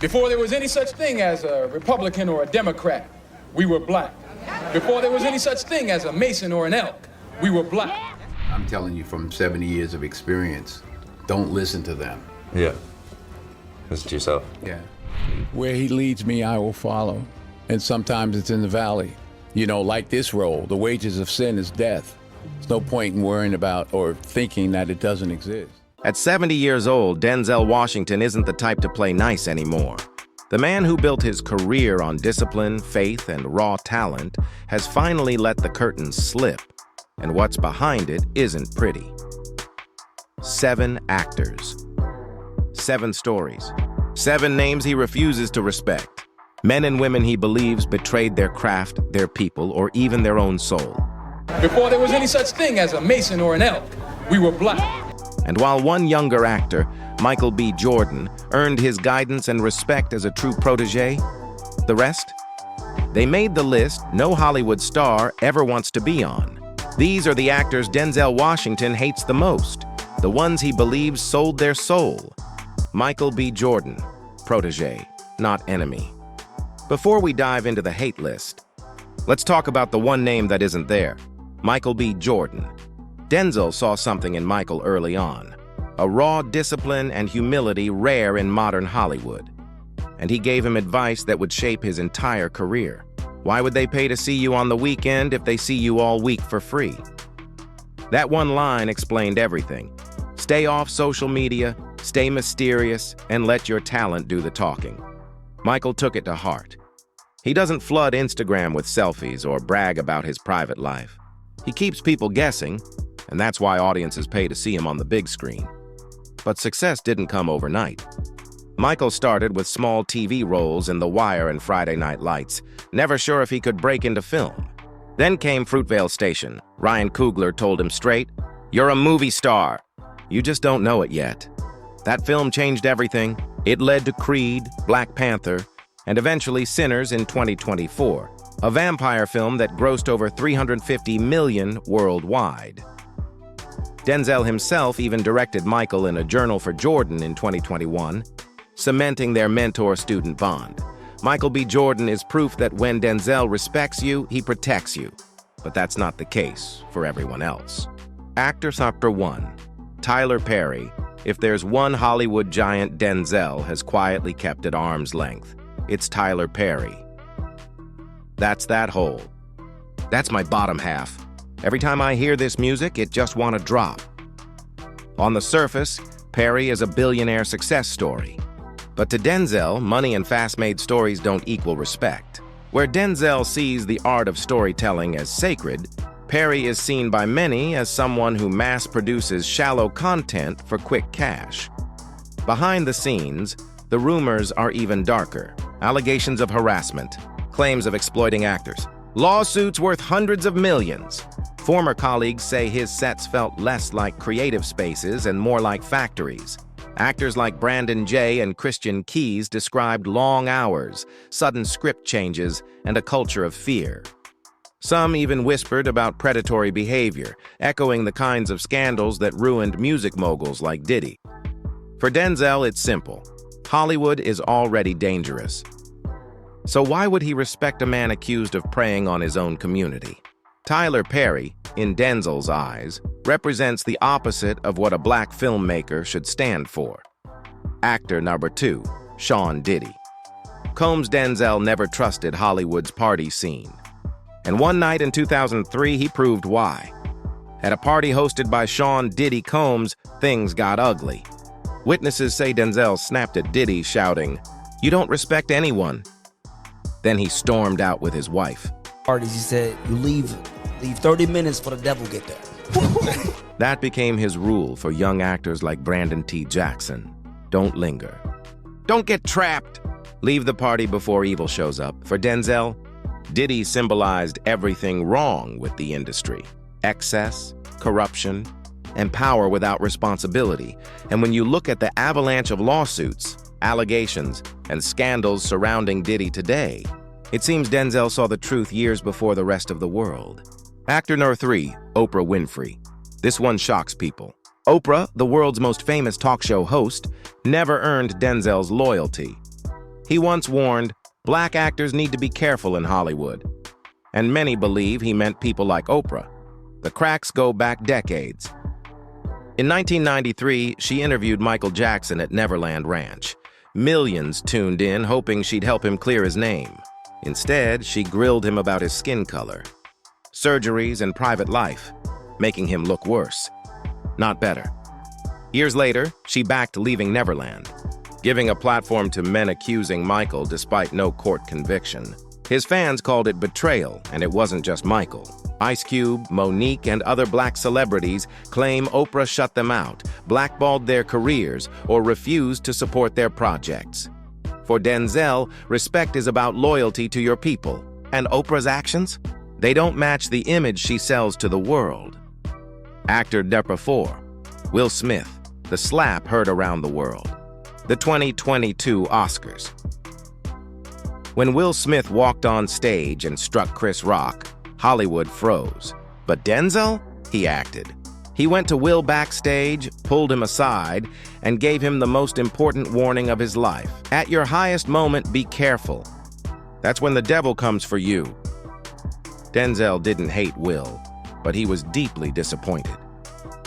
Before there was any such thing as a Republican or a Democrat, we were black. Before there was any such thing as a Mason or an elk, we were black. I'm telling you from 70 years of experience, don't listen to them. Yeah. Listen to yourself. Yeah. Where he leads me, I will follow. And sometimes it's in the valley. You know, like this role, the wages of sin is death. There's no point in worrying about or thinking that it doesn't exist. At 70 years old, Denzel Washington isn't the type to play nice anymore. The man who built his career on discipline, faith, and raw talent has finally let the curtains slip, and what's behind it isn't pretty. 7 actors. 7 stories. 7 names he refuses to respect. Men and women he believes betrayed their craft, their people, or even their own soul. Before there was any such thing as a Mason or an elk, we were black. And while one younger actor, Michael B. Jordan, earned his guidance and respect as a true protege, the rest? They made the list no Hollywood star ever wants to be on. These are the actors Denzel Washington hates the most, the ones he believes sold their soul. Michael B. Jordan, protege, not enemy. Before we dive into the hate list, let's talk about the one name that isn't there, Michael B. Jordan. Denzel saw something in Michael early on, a raw discipline and humility rare in modern Hollywood. And he gave him advice that would shape his entire career. Why would they pay to see you on the weekend if they see you all week for free? That one line explained everything. Stay off social media, stay mysterious, and let your talent do the talking. Michael took it to heart. He doesn't flood Instagram with selfies or brag about his private life. He keeps people guessing, and that's why audiences pay to see him on the big screen. But success didn't come overnight. Michael started with small TV roles in The Wire and Friday Night Lights, never sure if he could break into film. Then came Fruitvale Station. Ryan Coogler told him straight, "You're a movie star. You just don't know it yet." That film changed everything. It led to Creed, Black Panther, and eventually Sinners in 2024, a vampire film that grossed over $350 million worldwide. Denzel himself even directed Michael in A Journal for Jordan in 2021, cementing their mentor-student bond. Michael B. Jordan is proof that when Denzel respects you, he protects you. But that's not the case for everyone else. Actor Chapter 1, Tyler Perry. If there's one Hollywood giant Denzel has quietly kept at arm's length, it's Tyler Perry. That's that hole. That's my bottom half. Every time I hear this music, it just want to drop. On the surface, Perry is a billionaire success story. But to Denzel, money and fast-made stories don't equal respect. Where Denzel sees the art of storytelling as sacred, Perry is seen by many as someone who mass-produces shallow content for quick cash. Behind the scenes, the rumors are even darker. Allegations of harassment, claims of exploiting actors, lawsuits worth hundreds of millions. Former colleagues say his sets felt less like creative spaces and more like factories. Actors like Brandon Jay and Christian Keys described long hours, sudden script changes, and a culture of fear. Some even whispered about predatory behavior, echoing the kinds of scandals that ruined music moguls like Diddy. For Denzel, it's simple. Hollywood is already dangerous. So why would he respect a man accused of preying on his own community? Tyler Perry, in Denzel's eyes, represents the opposite of what a black filmmaker should stand for. Actor number 2, Sean Diddy. Combs Denzel never trusted Hollywood's party scene. And one night in 2003, he proved why. At a party hosted by Sean Diddy Combs, things got ugly. Witnesses say Denzel snapped at Diddy, shouting, "You don't respect anyone." Then he stormed out with his wife. Parties, he said, "You leave 30 minutes for the devil get there." That became his rule for young actors like Brandon T. Jackson. Don't linger. Don't get trapped. Leave the party before evil shows up. For Denzel, Diddy symbolized everything wrong with the industry. Excess, corruption, and power without responsibility. And when you look at the avalanche of lawsuits, allegations, and scandals surrounding Diddy today, it seems Denzel saw the truth years before the rest of the world. Actor number 3, Oprah Winfrey. This one shocks people. Oprah, the world's most famous talk show host, never earned Denzel's loyalty. He once warned, "Black actors need to be careful in Hollywood." And many believe he meant people like Oprah. The cracks go back decades. In 1993, she interviewed Michael Jackson at Neverland Ranch. Millions tuned in, hoping she'd help him clear his name. Instead, she grilled him about his skin color, surgeries, and private life, making him look worse, not better. Years later, she backed Leaving Neverland, giving a platform to men accusing Michael despite no court conviction. His fans called it betrayal, and it wasn't just Michael. Ice Cube, Monique, and other black celebrities claim Oprah shut them out, blackballed their careers, or refused to support their projects. For Denzel, respect is about loyalty to your people. And Oprah's actions? They don't match the image she sells to the world. Actor number 4, Will Smith, the slap heard around the world. The 2022 Oscars. When Will Smith walked on stage and struck Chris Rock, Hollywood froze. But Denzel? He acted. He went to Will backstage, pulled him aside, and gave him the most important warning of his life. At your highest moment, be careful. That's when the devil comes for you. Denzel didn't hate Will, but he was deeply disappointed.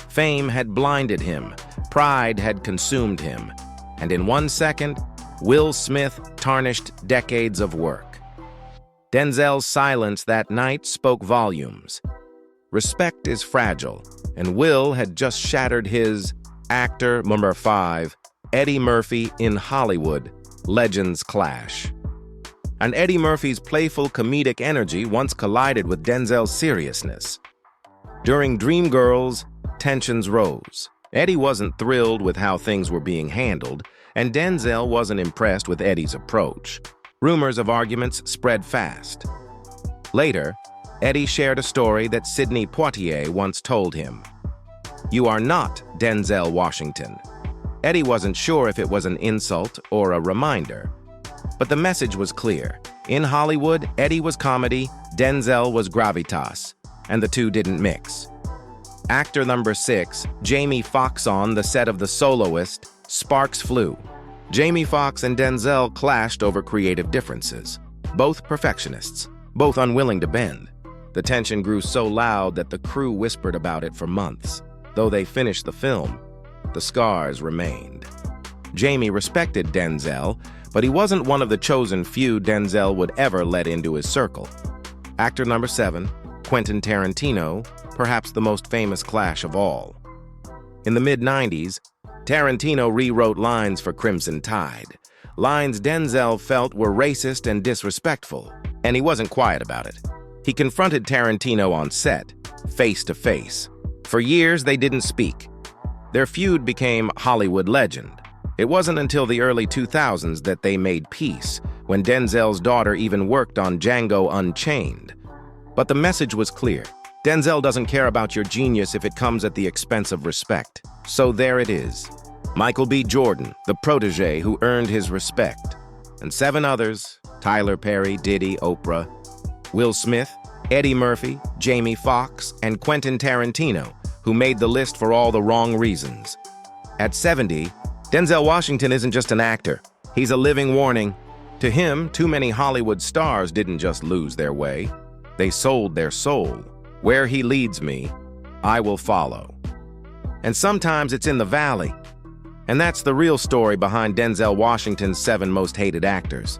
Fame had blinded him, pride had consumed him, and in 1 second, Will Smith tarnished decades of work. Denzel's silence that night spoke volumes. Respect is fragile, and Will had just shattered his actor number 5, Eddie Murphy in Hollywood, legends clash. And Eddie Murphy's playful comedic energy once collided with Denzel's seriousness. During Dreamgirls, tensions rose. Eddie wasn't thrilled with how things were being handled, and Denzel wasn't impressed with Eddie's approach. Rumors of arguments spread fast. Later, Eddie shared a story that Sidney Poitier once told him. "You are not Denzel Washington." Eddie wasn't sure if it was an insult or a reminder, but the message was clear. In Hollywood, Eddie was comedy, Denzel was gravitas, and the two didn't mix. Actor number 6, Jamie Foxx on the set of The Soloist, sparks flew. Jamie Foxx and Denzel clashed over creative differences. Both perfectionists, both unwilling to bend. The tension grew so loud that the crew whispered about it for months. Though they finished the film, the scars remained. Jamie respected Denzel, but he wasn't one of the chosen few Denzel would ever let into his circle. Actor number 7, Quentin Tarantino, perhaps the most famous clash of all. In the mid-90s, Tarantino rewrote lines for Crimson Tide, lines Denzel felt were racist and disrespectful, and he wasn't quiet about it. He confronted Tarantino on set, face to face. For years, they didn't speak. Their feud became Hollywood legend. It wasn't until the early 2000s that they made peace, when Denzel's daughter even worked on Django Unchained. But the message was clear. Denzel doesn't care about your genius if it comes at the expense of respect. So there it is. Michael B. Jordan, the protege who earned his respect. And 7 others, Tyler Perry, Diddy, Oprah, Will Smith, Eddie Murphy, Jamie Foxx, and Quentin Tarantino, who made the list for all the wrong reasons. At 70, Denzel Washington isn't just an actor. He's a living warning. To him, too many Hollywood stars didn't just lose their way. They sold their soul. Where he leads me, I will follow. And sometimes it's in the valley. And that's the real story behind Denzel Washington's 7 most hated actors.